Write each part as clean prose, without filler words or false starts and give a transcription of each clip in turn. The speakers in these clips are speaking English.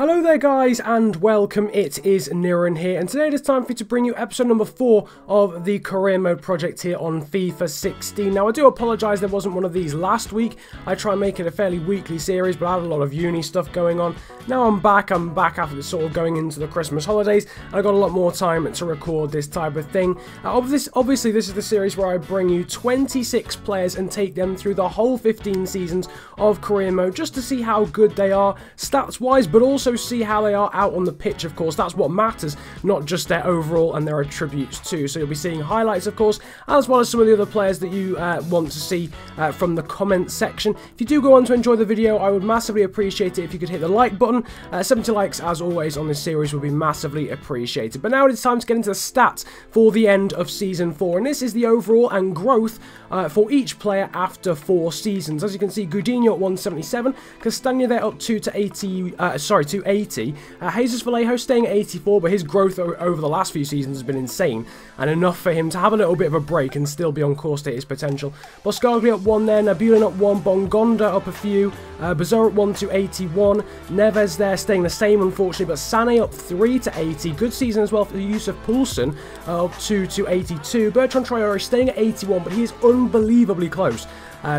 Hello there guys and welcome, it is Niren here, and today it is time for me to bring you episode number 4 of the career mode project here on FIFA 16. Now I do apologise there wasn't one of these last week. I try and make it a fairly weekly series, but I had a lot of uni stuff going on. Now I'm back after sort of going into the Christmas holidays, and I got a lot more time to record this type of thing. Obviously this is the series where I bring you 26 players and take them through the whole 15 seasons of career mode, just to see how good they are stats wise, but also see how they are out on the pitch. Of course, that's what matters, not just their overall and their attributes too. So you'll be seeing highlights, of course, as well as some of the other players that you want to see from the comment section. If you do go on to enjoy the video, I would massively appreciate it if you could hit the like button. 70 likes, as always, on this series would be massively appreciated. But now it is time to get into the stats for the end of Season 4, and this is the overall and growth for each player after 4 seasons. As you can see, Gudino at 177, Castagne there up to 80. Jesus Vallejo staying at 84, but his growth over the last few seasons has been insane, and enough for him to have a little bit of a break and still be on course to hit his potential. Boscagli up 1 there, Nabuillin up 1, Bongonda up a few, Bazoer at 1 to 81, Neves there staying the same unfortunately, but Sané up 3 to 80, good season as well for the use of Poulsen, up 2 to 82, Bertrand Traoré staying at 81, but he is unbelievably close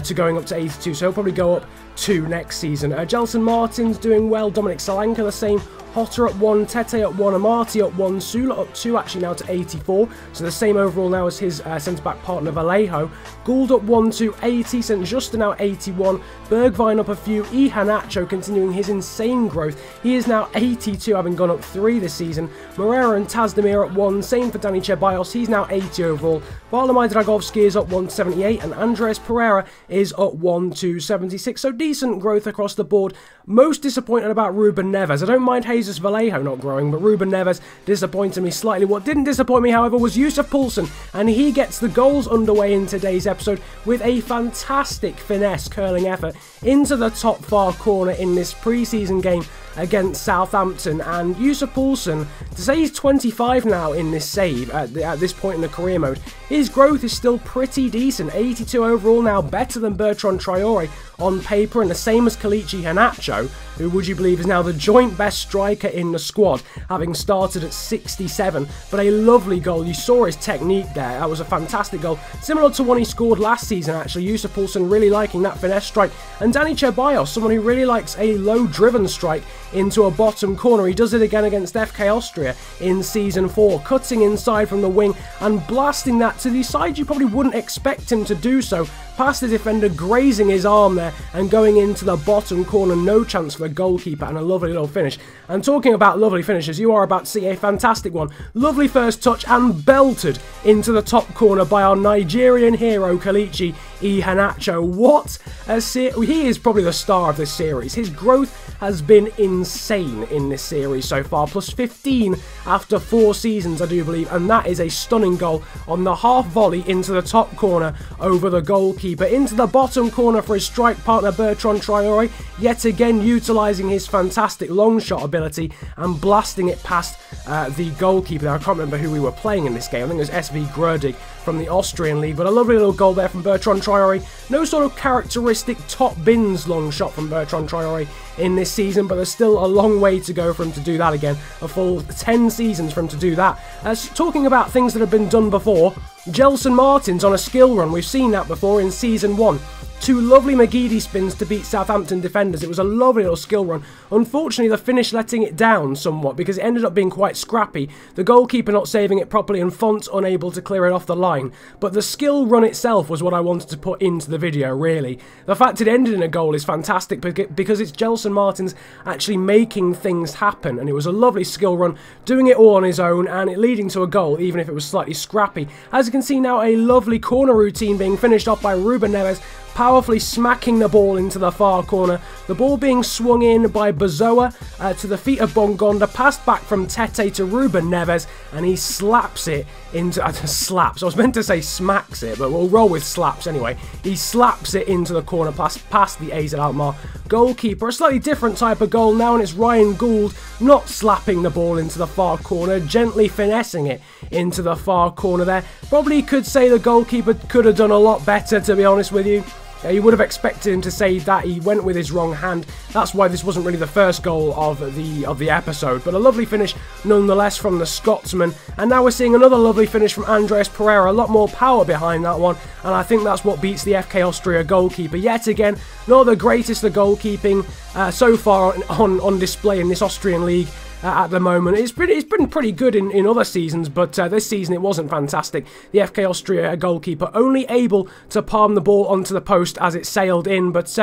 to going up to 82, so he'll probably go up 2 next season. Gelson Martin's doing well, Dominic Solanke the same, Hotter at 1, Tete at 1, Amati at 1, Sule up 2 actually now to 84, so the same overall now as his centre-back partner Vallejo. Gould up 1 to 80, St. Juste now 81, Bergwijn up a few, Iheanacho continuing his insane growth, he is now 82 having gone up 3 this season, Moreira and Tasdemir at 1, same for J.Bialystok, he's now 80 overall, Bartlomiej Dragowski is up 1 to 78, and Andres Pereira is up 1 to 76, so decent growth across the board. Most disappointed about Ruben Neves. I don't mind Jesus Vallejo not growing, but Ruben Neves disappointed me slightly. What didn't disappoint me, however, was Juste Poulsen, and he gets the goals underway in today's episode with a fantastic finesse curling effort into the top far corner in this pre-season game against Southampton. And Juste Poulsen, to say he's 25 now in this save at this point in the career mode, his growth is still pretty decent. 82 overall now, better than Bertrand Traoré on paper, and the same as Iheanacho, who, would you believe, is now the joint best striker in the squad, having started at 67. But a lovely goal. You saw his technique there. That was a fantastic goal, similar to one he scored last season actually. Juste Poulsen really liking that finesse strike, and Dani Ceballos, someone who really likes a low driven strike into a bottom corner. He does it again against FK Austria in Season 4, cutting inside from the wing and blasting that to the side you probably wouldn't expect him to do so, past the defender, grazing his arm there and going into the bottom corner. No chance for the goalkeeper, and a lovely little finish. And talking about lovely finishes, you are about to see a fantastic one. Lovely first touch and belted into the top corner by our Nigerian hero Iheanacho. What a he is probably the star of this series. His growth has been insane in this series so far, plus 15 after 4 seasons I do believe, and that is a stunning goal on the half volley into the top corner over the goalkeeper, into the bottom corner for his strike partner Bertrand Traoré, yet again utilising his fantastic long shot ability and blasting it past the goalkeeper. Now, I can't remember who we were playing in this game, I think it was SV Grödig from the Austrian league, but a lovely little goal there from Bertrand Traoré. No sort of characteristic top bins long shot from Bertrand Traoré in this season, but there's still a long way to go for him to do that again. A full 10 seasons for him to do that. Talking about things that have been done before, Gelson Martin's on a skill run. We've seen that before in Season 1. 2 lovely McGeady spins to beat Southampton defenders. It was a lovely little skill run. Unfortunately, the finish letting it down somewhat because it ended up being quite scrappy. The goalkeeper not saving it properly and Font unable to clear it off the line. But the skill run itself was what I wanted to put into the video, really. The fact it ended in a goal is fantastic because it's Gelson Martin's actually making things happen. And it was a lovely skill run, doing it all on his own and it leading to a goal, even if it was slightly scrappy. As you can see now, a lovely corner routine being finished off by Ruben Neves, powerfully smacking the ball into the far corner. The ball being swung in by Bazoer to the feet of Bongonda, passed back from Tete to Ruben Neves, and he slaps it into... slaps, I was meant to say smacks it, but we'll roll with slaps anyway. He slaps it into the corner past the AZ Alkmaar goalkeeper. A slightly different type of goal now, and it's Ryan Gould not slapping the ball into the far corner, gently finessing it into the far corner there. Probably could say the goalkeeper could have done a lot better, to be honest with you. you would have expected him to say that he went with his wrong hand. That's why this wasn't really the first goal of the episode. But a lovely finish nonetheless from the Scotsman. And now we're seeing another lovely finish from Andreas Pereira. A lot more power behind that one. And I think that's what beats the FK Austria goalkeeper. Yet again, not the greatest of goalkeeping so far on display in this Austrian league. At the moment. It's been pretty good in other seasons, but this season it wasn't fantastic. The FK Austria goalkeeper only able to palm the ball onto the post as it sailed in, but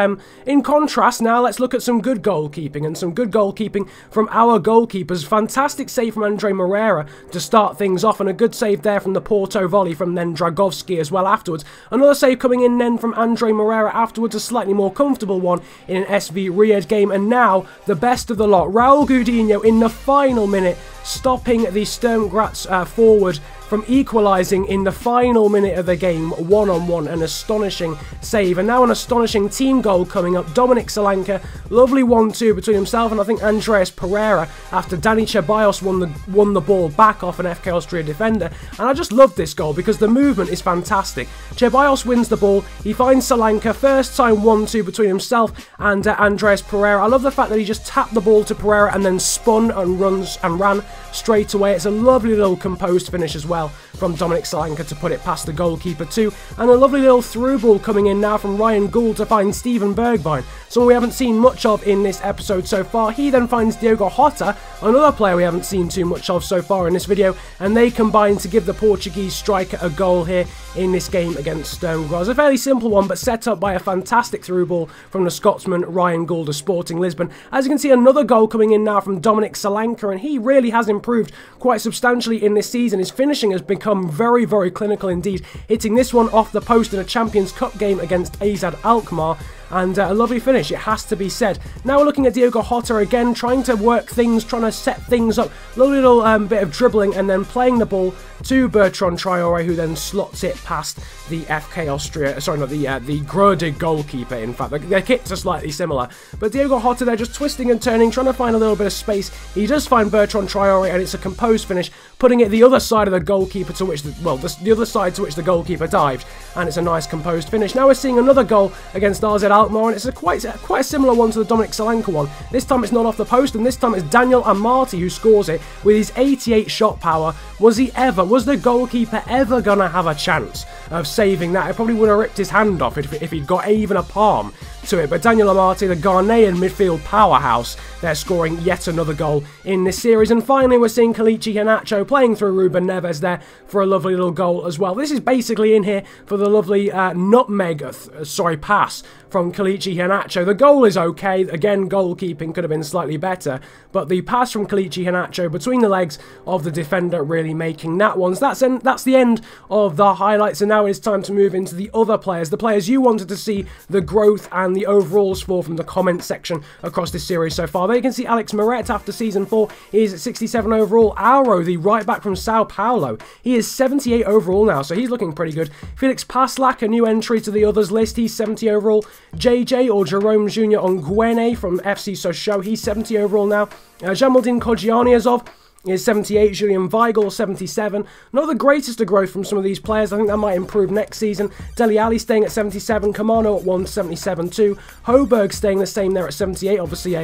in contrast now let's look at some good goalkeeping, and some good goalkeeping from our goalkeepers. Fantastic save from Andre Moreira to start things off, and a good save there from the Porto volley from then Dragowski as well afterwards. Another save coming in then from Andre Moreira afterwards, a slightly more comfortable one in an SV Riyadh game, and now the best of the lot, Raul Gudino in the final minute, stopping the Sturm Graz forward from equalising in the final minute of the game, one-on-one. An astonishing save, and now an astonishing team goal coming up. Dominic Solanke, lovely 1-2 between himself and I think Andreas Pereira after Dani Ceballos won the ball back off an FK Austria defender. And I just love this goal because the movement is fantastic. Ceballos wins the ball, he finds Solanke, first time 1-2 between himself and Andreas Pereira. I love the fact that he just tapped the ball to Pereira and then spun and ran straight away. It's a lovely little composed finish as well from Dominic Solanke to put it past the goalkeeper too. And a lovely little through ball coming in now from Ryan Gould to find Steven Bergwijn, someone we haven't seen much of in this episode so far. He then finds Diogo Jota, another player we haven't seen too much of so far in this video, and they combine to give the Portuguese striker a goal here in this game against Sturm Graz. A fairly simple one, but set up by a fantastic through ball from the Scotsman Ryan Gould of Sporting Lisbon. As you can see, another goal coming in now from Dominic Solanke, and he really has improved quite substantially in this season. His finishing has become very, very clinical indeed, hitting this one off the post in a Champions Cup game against AZ Alkmaar. And a lovely finish, it has to be said. Now we're looking at Diogo Jota again, trying to work things, trying to set things up. Lovely little bit of dribbling and then playing the ball to Bertrand Traoré, who then slots it past the FK Austria, sorry, not the Grödig goalkeeper, in fact. Their kits are slightly similar. But Diogo Jota there just twisting and turning, trying to find a little bit of space. He does find Bertrand Traoré, and it's a composed finish, putting it the other side of the goalkeeper to which, the other side to which the goalkeeper dived. And it's a nice composed finish. Now we're seeing another goal against RZ Alkmaar, and it's quite a similar one to the Dominic Solanke one. This time it's not off the post, and this time it's Daniel Amati who scores it with his 88 shot power. Was the goalkeeper ever gonna have a chance of saving that? It probably would have ripped his hand off if he'd got even a palm to it. But Daniel Amati, the Ghanaian midfield powerhouse, they're scoring yet another goal in this series. And finally we're seeing Kelechi Iheanacho playing through Ruben Neves there for a lovely little goal as well. This is basically in here for the lovely pass from Kelechi Iheanacho. The goal is okay. Again, goalkeeping could have been slightly better, but the pass from Kelechi Iheanacho between the legs of the defender really making that one. So that's the end of the highlights, and now it's time to move into the other players, the players you wanted to see the growth and the overalls for from the comment section across this series so far. There you can see Alex Moret after Season 4 is at 67 overall. Auro, the right back from Sao Paulo, he is 78 overall now, so he's looking pretty good. Felix Paslak, a new entry to the others list, he's 70 overall. JJ, or Jerome Jr. Onguene from FC Sochaux, he's 70 overall now. Jamaldin Kodjianiazov is 78, Julian Weigl 77. Not the greatest of growth from some of these players. I think that might improve next season. Dele Alli staying at 77, Kamano at 177 too. Hoberg staying the same there at 78. Obviously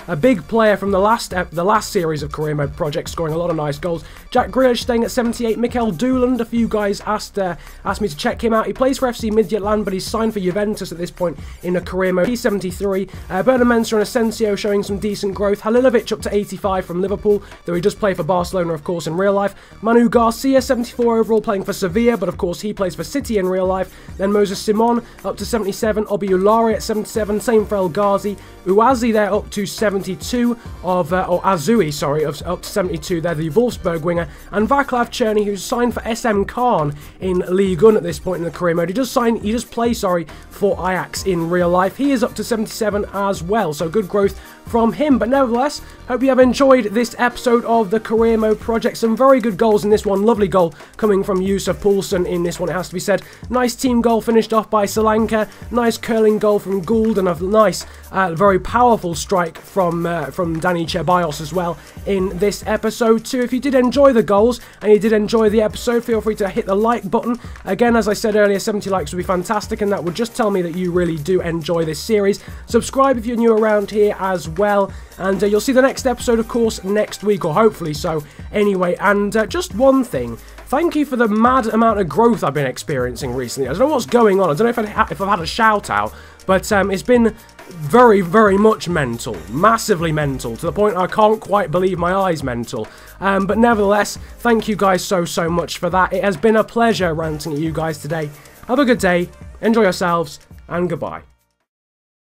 a big player from the last series of career mode projects, scoring a lot of nice goals. Jack Grealish staying at 78. Mikel Dooland, a few guys asked me to check him out. He plays for FC Midtjylland, but he's signed for Juventus at this point in a career mode. He's 73. Bernard Mensah and Asensio showing some decent growth. Halilovic up to 85 from Liverpool, though he does play for Barcelona, of course, in real life. Manu Garcia, 74 overall, playing for Sevilla, but of course he plays for City in real life. Then Moses Simon up to 77. Obi Ulari at 77. Same for El Ghazi. Uazi there up to 72 or Azui, sorry, up to 72 there, the Wolfsburg winger. And Vaclav Cherny, who's signed for SM Khan in Ligue 1 at this point in the career mode. He does play for Ajax in real life. He is up to 77 as well, so good growth from him. But nevertheless, hope you have enjoyed this episode of the career mode project. Some very good goals in this one. Lovely goal coming from Yusuf Poulsen in this one, it has to be said. Nice team goal finished off by Solanke. Nice curling goal from Gould, and a nice, very powerful strike from Danny Ceballos as well in this episode too. If you did enjoy the goals and you did enjoy the episode, feel free to hit the like button. Again, as I said earlier, 70 likes would be fantastic, and that would just tell me that you really do enjoy this series. Subscribe if you're new around here as well, and you'll see the next episode, of course, next week, or hopefully so anyway. And just one thing, thank you for the mad amount of growth I've been experiencing recently. I don't know what's going on. I don't know if I've had a shout out, but it's been very, very much mental, massively mental, to the point I can't quite believe my eyes mental. But nevertheless, thank you guys so much for that. It has been a pleasure ranting at you guys today. Have a good day, enjoy yourselves, and goodbye.